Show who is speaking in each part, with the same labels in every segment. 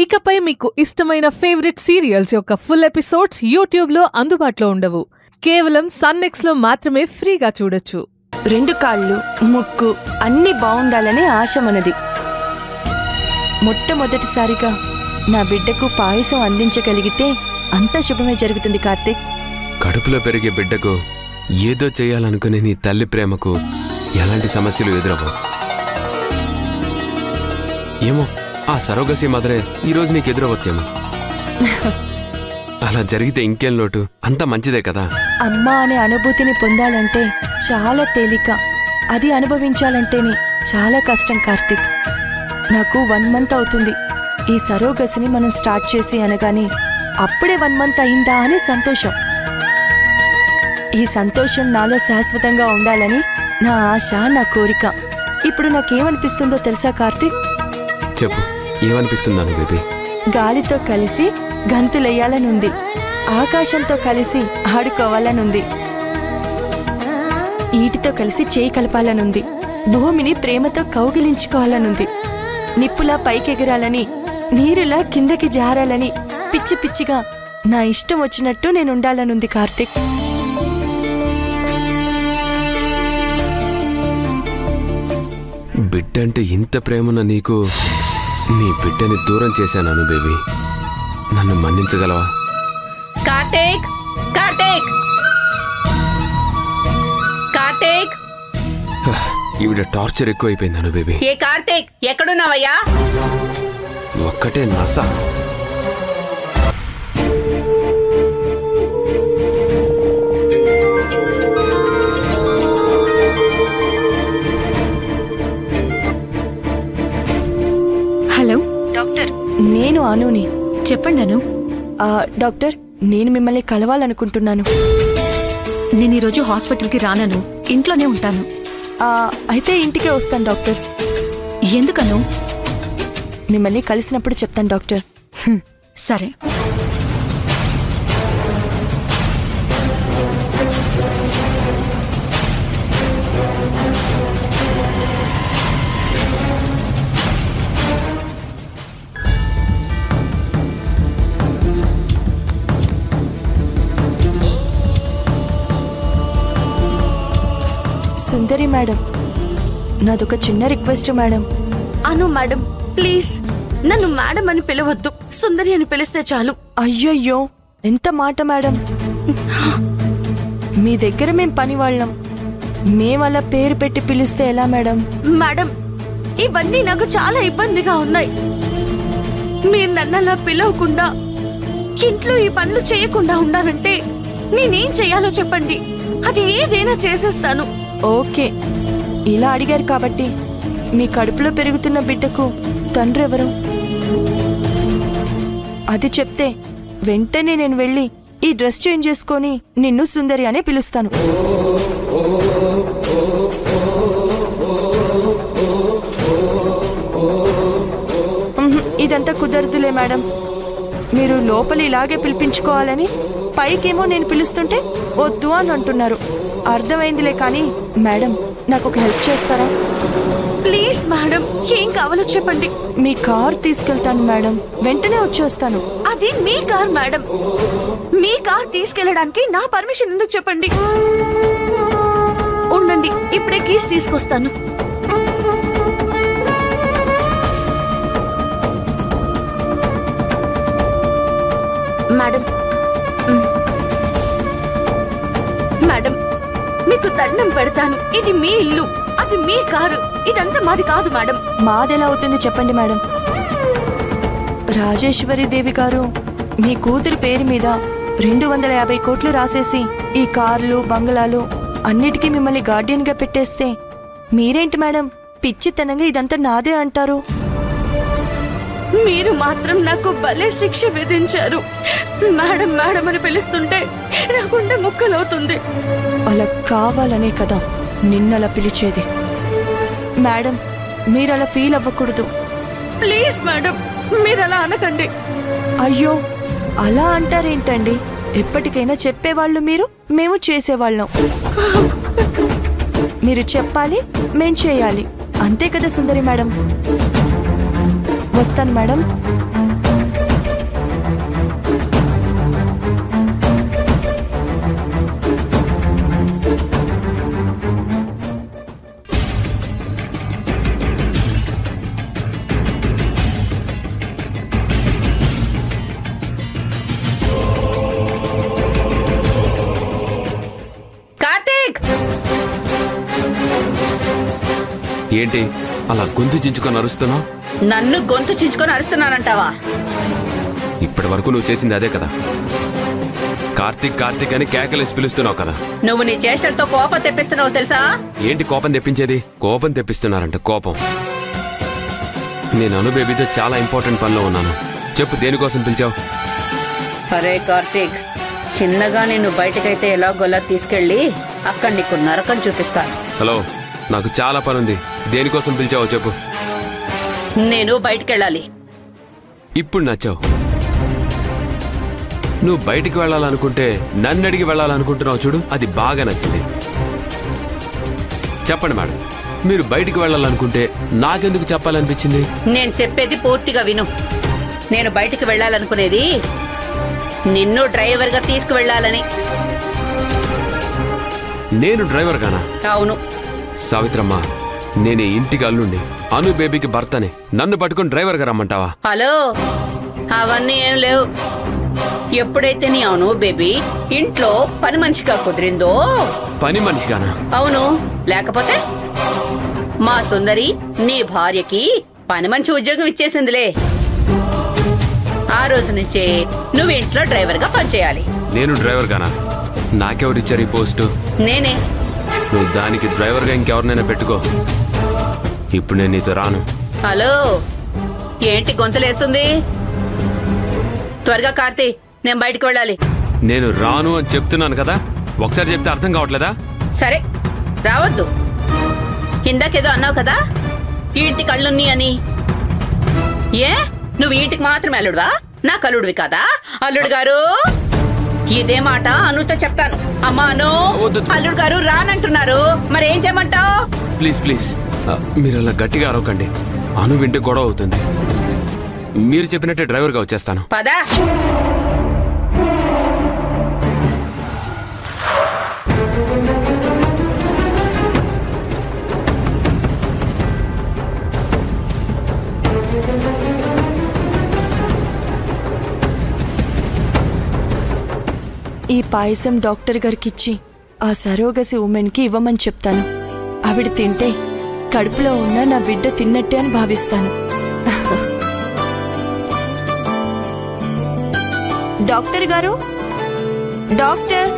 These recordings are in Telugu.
Speaker 1: ఇకపై మీకు ఇష్టమైన ఫేవరెట్ సీరియల్స్ యొక్క ఫుల్ ఎపిసోడ్స్ యూట్యూబ్లో అందుబాటులో ఉండవు. కేవలం సన్నెక్స్లో మాత్రమే ఫ్రీగా చూడొచ్చు.
Speaker 2: 2 కాళ్ళు ముక్కు అన్నీ బాగుండాలనే ఆశ మనది. మొట్టమొదటిసారిగా నా బిడ్డకు పాయసం అందించగలిగితే అంతా శుభమే జరుగుతుంది కార్తీక్.
Speaker 3: కడుపులో పెరిగే బిడ్డకు ఏదో చేయాలనుకునే నీ తల్లి ప్రేమకు ఎలాంటి సమస్యలు ఎదురవు. ఏమో ఆ సరోగసి మదరే ఈరోజు నీకు ఎదురవచ్చేమో. అలా జరిగితే ఇంకేం లోటు, అంత మంచిదే కదా.
Speaker 2: అమ్మా అనే అనుభూతిని పొందాలంటే చాలా తేలిక, అది అనుభవించాలంటేనే చాలా కష్టం కార్తీక్. నాకు 1 మంత్ అవుతుంది ఈ సరోగసిని మనం స్టార్ట్ చేసి అనగానే అప్పుడే 1 మంత్ అయిందా అని సంతోషం. ఈ సంతోషం నాలో శాశ్వతంగా ఉండాలని నా ఆశ, నా కోరిక. ఇప్పుడు నాకేమనిపిస్తుందో తెలుసా కార్తీక్?
Speaker 3: చెప్పు, ఏమనిపిస్తున్నాను బేబీ?
Speaker 2: గాలితో కలిసి గంతులెయ్యాలనుంది, ఆకాశంతో కలిసి ఆడుకోవాలనుంది, ఈటితో కలిసి చేయి కలపాలనుంది, భూమిని ప్రేమతో కౌగిలించుకోవాలనుంది, నిప్పులా పైకెగరాలని, నీరులా కిందకి జారాలని, పిచ్చి పిచ్చిగా నా ఇష్టం వచ్చినట్టు నేనుండాలనుంది కార్తీక్.
Speaker 3: బిడ్డంటే ఇంత ప్రేమన్న నీకు నీ బిడ్డని దూరం చేశాను బేబీ. నన్ను మన్నించగలవా?
Speaker 4: కార్తీక్, కార్తీక్, కార్తీక్.
Speaker 3: ఈవిడ టార్చర్ ఎక్కువైపోయిందను బేబీ.
Speaker 4: ఏ కార్తీక్, ఎక్కడున్నావయ్యా?
Speaker 3: ఒక్కటే నస.
Speaker 5: హలో
Speaker 2: డాక్టర్, నేను అనుని.
Speaker 5: చెప్పండి అను.
Speaker 2: డాక్టర్, నేను మిమ్మల్ని కలవాలనుకుంటున్నాను.
Speaker 5: నేను ఈరోజు హాస్పిటల్కి రానను, ఇంట్లోనే ఉంటాను.
Speaker 2: అయితే ఇంటికే వస్తాను డాక్టర్.
Speaker 5: ఎందుకను?
Speaker 2: మిమ్మల్ని కలిసినప్పుడు చెప్తాను డాక్టర్.
Speaker 5: సరే.
Speaker 2: సుందరి మేడం, నాదొక చిన్న request madam.
Speaker 6: Anu madam, please నన్ను మేడం అని పిలవద్దు, సుందరి అని పిలిస్తే చాలు.
Speaker 2: అయ్యయ్యో, ఎంత మాట మేడం. మీ దగ్గర మేం పని వాళ్ళం, మేమలా పేరు పెట్టి పిలిస్తే ఎలా మేడం?
Speaker 6: మేడం, ఇవన్నీ నాకు చాలా ఇబ్బందిగా ఉన్నాయి. మీరు నన్నలా పిలవకుండా ఇంట్లో ఈ పనులు చేయకుండా ఉండాలంటే నేనేం చెయ్యాలో చెప్పండి, అది ఏదైనా చేసేస్తాను.
Speaker 2: ఓకే, ఇలా అడిగారు కాబట్టి మీ కడుపులో పెరుగుతున్న బిడ్డకు తండ్రి ఎవరు అది చెప్తే వెంటనే నేను వెళ్ళి ఈ డ్రెస్ చేంజ్ చేసుకొని నిన్ను సుందరి అనే పిలుస్తాను. ఇదంతా కుదరదులే మేడం. మీరు లోపల ఇలాగే పిలిపించుకోవాలని పైకేమో నేను పిలుస్తుంటే వద్దు అని అంటున్నారు. అర్థమైందిలే. కానీ మేడం, నాకు ఒక హెల్ప్ చేస్తారా?
Speaker 6: ప్లీజ్ మేడం, ఏం కావాలో చెప్పండి.
Speaker 2: మీ కార్ తీసుకెళ్తాను మేడం, వెంటనే వచ్చేస్తాను.
Speaker 6: అది మీ కార్ మేడం, మీ కార్ తీసుకెళ్ళడానికి నా పర్మిషన్ ఎందుకు చెప్పండి. ఉండండి, ఇప్పుడే కీస్ తీసుకొస్తాను. మేడం, మేడం, మీకు దండం పెడతాను. ఇది మీ ఇల్లు, అది మీ కారు, ఇదంతా మాది కాదు మేడం.
Speaker 2: మాదెలా అవుతుంది చెప్పండి మేడం? రాజేశ్వరి దేవి గారు మీ కూతురు పేరు మీద 250 కోట్లు రాసేసి ఈ కార్లు, బంగ్లాలు అన్నిటికీ మిమ్మల్ని గార్డియన్ గా పెట్టేస్తే మీరేంటి మేడం పిచ్చితనంగా ఇదంతా నాదే అంటారు?
Speaker 6: మీరు మాత్రం నాకు భలే శిక్ష విధించారు. మేడం మేడం అని పిలుస్తుంటే నాకుండే ముక్కలవుతుంది.
Speaker 2: అలా కావాలనే కదా నిన్నలా పిలిచేది. మేడం, మీరలా ఫీల్ అవ్వకూడదు.
Speaker 6: ప్లీజ్ మేడం, మీరలా అనకండి.
Speaker 2: అయ్యో, అలా అంటారేంటండి? ఎప్పటికైనా చెప్పేవాళ్ళు మీరు, మేము చేసేవాళ్ళం. మీరు చెప్పాలి, మేం చేయాలి, అంతే కదా సుందరి మేడం. వస్తాను మేడం.
Speaker 3: ఏంటి అలా గొంతు చించుకొని అరుస్తున్నావు?
Speaker 4: నన్ను గొంతు చించుకొని అరుస్తున్నానంటావా?
Speaker 3: ఇప్పటి వరకు నువ్వు చేసింది అదే కదా. కార్తీక్ కార్తీక్ అని కేకలేసి పిలుస్తున్నావు కదా.
Speaker 4: నువ్వు నీ చేష్టలతో కోపం తెప్పిస్తున్నావు తెలుసా?
Speaker 3: ఏంటి కోపం తెప్పించేది? కోపం తెప్పిస్తున్నారంట కోపం. నేను అను బేబీతో చాలా ఇంపార్టెంట్ పనిలో ఉన్నాను. చెప్పు, దేనికోసం పిలిచావు?
Speaker 4: అరే కార్తీక్, చిన్నగా నేను బయటకైతే ఎలాగోలా తీసుకెళ్ళి అక్కడ నీకు నరకం చూపిస్తాను.
Speaker 3: హలో, నాకు చాలా పని ఉంది. దేనికోసం పిలిచావో చెప్పు.
Speaker 4: నేను బయటకెళ్ళాలి.
Speaker 3: ఇప్పుడు నచ్చావు. నువ్వు బయటికి వెళ్ళాలనుకుంటే నన్ను అడిగి వెళ్ళాలనుకుంటున్నావు చూడు, అది బాగా నచ్చింది. చెప్పండి మేడం, మీరు బయటికి వెళ్ళాలనుకుంటే నాకెందుకు చెప్పాలనిపించింది?
Speaker 4: నేను చెప్పేది పూర్తిగా విను. నేను బయటికి వెళ్ళాలనుకునేది నిన్ను డ్రైవర్గా తీసుకువెళ్ళాలని.
Speaker 3: నేను డ్రైవర్ గానా?
Speaker 4: అవును.
Speaker 3: సావిత్రమ్మ, నేనే ఇంటికి అల్లుండి, అను బేబీకి భర్తని. నన్ను పట్టుకుని డ్రైవర్గా రమ్మంటావా?
Speaker 4: హలో, అవన్నీ ఏం లేవు. ఎప్పుడైతే నీ అను బేబీ ఇంట్లో పని మనిషిగా కుదిరిందో.
Speaker 3: పని మనిషిగానా?
Speaker 4: అవును, లేకపోతే మా సుందరి నీ భార్యకి పని మనిషి ఉద్యోగం ఇచ్చేసిందిలే. ఆ రోజు నుంచే నువ్వు ఇంట్లో డ్రైవర్ గా పనిచేయాలి.
Speaker 3: నేను డ్రైవర్ గానా? నాకెవరిచ్చారు ఈ పోస్టు?
Speaker 4: నేనే.
Speaker 3: నువ్వు దానికి డ్రైవర్ గా ఇంకెవరినైనా పెట్టుకో. ఇప్పుడు నేను నీతో రాను.
Speaker 4: హలో, ఏంటి గొంతులేస్తుంది? త్వరగా కార్తీ, నేను బయటికి వెళ్ళాలి.
Speaker 3: నేను రాను అని చెప్తున్నాను కదా, ఒకసారి చెప్తే అర్థం కావట్లేదా?
Speaker 4: సరే, రావద్దు. ఇందాకేదో అన్నావు కదా, ఈ ఇంటి కళ్ళున్ని అని. ఏ, నువ్వు ఇంటికి మాత్రమే అల్లుడువా? నా కల్లుడివి కాదా? అల్లుడు గారు, ఇదే మాట అనుతో చెప్తాను. అమ్మా అను, అల్లుడు గారు రానంటున్నారు, మరి ఏం చేయమంటావు?
Speaker 3: ప్లీజ్ ప్లీజ్, మీరు అలా గట్టిగా అరవకండి. అను వింటే గొడవ అవుతుంది. మీరు చెప్పినట్టే డ్రైవర్గా వచ్చేస్తాను.
Speaker 4: పదా.
Speaker 2: ఈ పాయసం డాక్టర్ గారికిచ్చి ఆ సరోగసి ఉమెన్కి ఇవ్వమని చెప్తాను. ఆవిడ తింటే కడుపులో ఉన్న నా బిడ్డ తిన్నట్టే అని భావిస్తాను. డాక్టర్ గారు, డాక్టర్.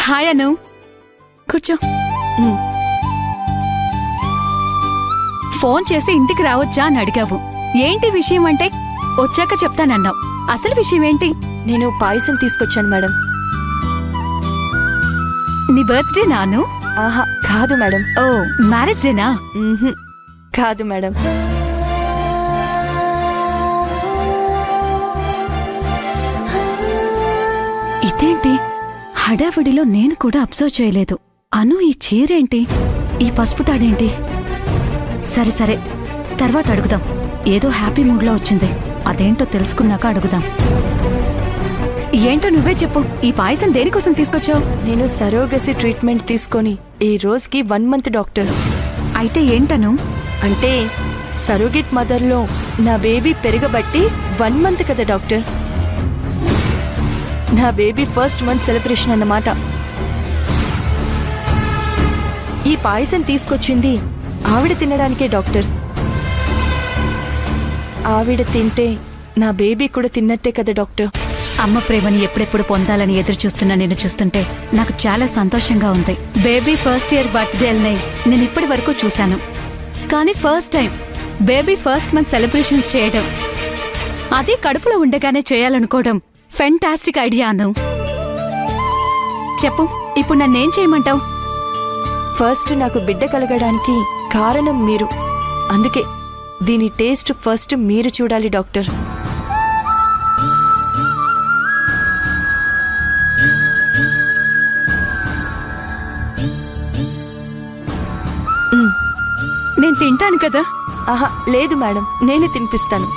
Speaker 5: హాయ్ అను, కూర్చో. ఫోన్ చేసి ఇంటికి రావచ్చా అని అడిగావు. ఏంటి విషయం అంటే వచ్చాక చెప్తానన్నావు. అసలు విషయం ఏంటి?
Speaker 2: నేను పాయసం తీసుకొచ్చాను మేడం.
Speaker 5: నీ బర్త్డే నాను?
Speaker 2: ఆహా, కాదు మేడం.
Speaker 5: ఓ, మ్యారేజ్ డేనా?
Speaker 2: కాదు మేడం.
Speaker 5: ఇదేంటి హడావిడిలో నేను కూడా అబ్జర్వ్ చేయలేదు. అను, ఈ చీరేంటి? ఈ పసుపు తాడేంటి? సరే సరే, తర్వాత అడుగుదాం. ఏదో హ్యాపీ మూడ్లో వచ్చింది, అదేంటో తెలుసుకున్నాక అడుగుదాం. ఏంటో నువ్వే చెప్పు. ఈ పాయసం దేనికోసం తీసుకొచ్చావు?
Speaker 2: నేను సరోగసి ట్రీట్మెంట్ తీసుకొని ఈ రోజుకి 1 మంత్ డాక్టర్.
Speaker 5: అయితే ఏంటను?
Speaker 2: అంటే సరోగేట్ మదర్లో నా బేబీ పెరగబట్టి 1 మంత్ కదా డాక్టర్. నా బేబీ ఫస్ట్ మంత్ సెలబ్రేషన్ అన్నమాట. ఈ పాయసం తీసుకొచ్చింది ఆవిడ తినడానికే డాక్టర్. ఆవిడ తింటే నా బేబీ కూడా తిన్నట్టే కదా డాక్టర్.
Speaker 5: అమ్మ ప్రేమని ఎప్పుడెప్పుడు పొందాలని ఎదురు చూస్తున్నా నేను చూస్తుంటే నాకు చాలా సంతోషంగా ఉంది. బేబీ ఫస్ట్ ఇయర్ బర్త్డేల్ని నేను ఇప్పటి వరకు చూశాను, కానీ first time baby first month celebrations చేయడం, అది కడుపులో ఉండగానే చేయాలనుకోవడం ఫెంటాస్టిక్ ఐడియా అను. చెప్పు, ఇప్పుడు నన్నేం చేయమంటావు?
Speaker 2: ఫస్ట్ నాకు బిడ్డ కలగడానికి కారణం మీరు. అందుకే దీని టేస్ట్ ఫస్ట్ మీరు చూడాలి డాక్టర్.
Speaker 5: నేను తింటాను కదా?
Speaker 2: ఆహా, లేదు మేడం, నేనే తినిపిస్తాను.